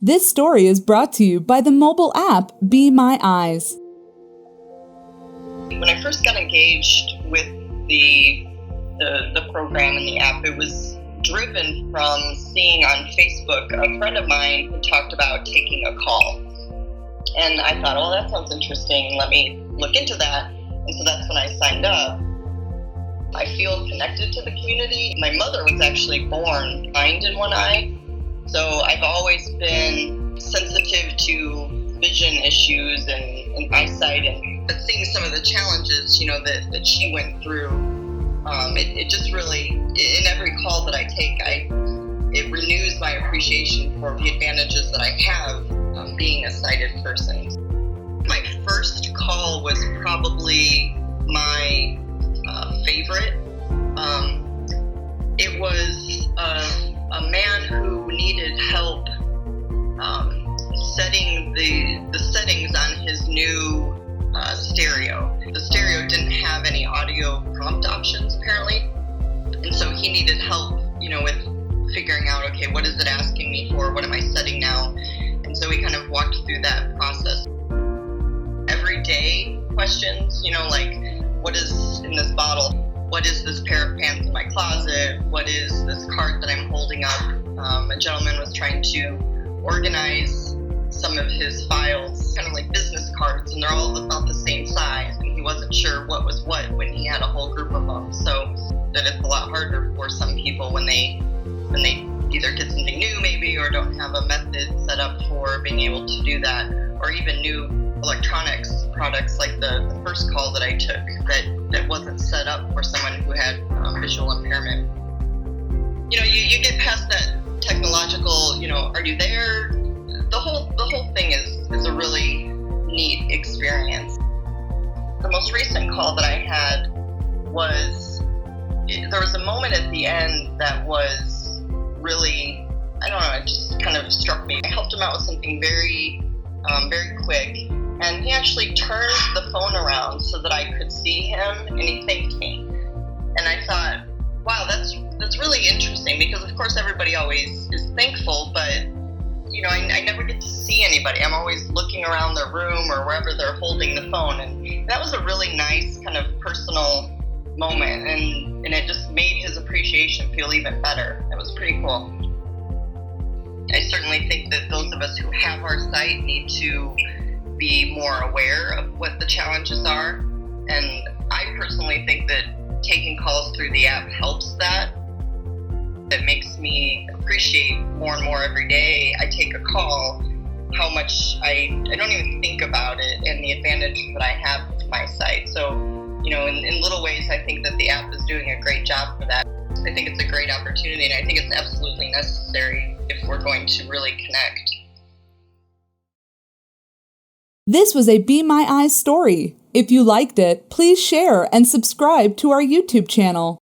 This story is brought to you by the mobile app Be My Eyes. When I first got engaged with the program and the app, it was driven from seeing on Facebook a friend of mine who talked about taking a call. And I thought, oh, that sounds interesting. Let me look into that. And so that's when I signed up. I feel connected to the community. My mother was actually born blind in one eye. So I've always been sensitive to vision issues and eyesight, but seeing some of the challenges, that she went through, it just really, in every call that I take, it renews my appreciation for the advantages that I have being a sighted person. My first call was probably my favorite. It was a man who needed help setting the settings on his new stereo. The stereo didn't have any audio prompt options apparently, and so he needed help, with figuring out, okay, what is it asking me for? What am I setting now? And so we kind of walked through that process. Everyday questions, like, what is in this bottle? What is this pair of pants in my closet? What is this card that I'm holding up? A gentleman was trying to organize some of his files, kind of like business cards, and they're all about the same size, and he wasn't sure what was what when he had a whole group of them. So that it's a lot harder for some people when they either get something new maybe, or don't have a method set up for being able to do that, or even new electronics products like the first call that I took that wasn't set up for someone who had visual impairment. You get past that technological, are you there? The whole thing is a really neat experience. The most recent call that I had there was a moment at the end that was really, I don't know, it just kind of struck me. I helped him out with something very, very quick, and he actually turned the phone around so that I could see him, and he thanked me. And I thought, wow, that's really interesting, because of course everybody always is thankful, but I never get to see anybody. I'm always looking around their room or wherever they're holding the phone, and that was a really nice kind of personal moment, and it just made his appreciation feel even better. It was pretty cool. I certainly think that those of us who have our sight need to be more aware of what the challenges are, and I personally think that taking calls through the app helps that. It makes me appreciate more and more every day I take a call how much I don't even think about it and the advantage that I have with my sight. So, in little ways, I think that the app is doing a great job for that. I think it's a great opportunity, and I think it's absolutely necessary if we're going to really connect. This was a Be My Eyes story. If you liked it, please share and subscribe to our YouTube channel.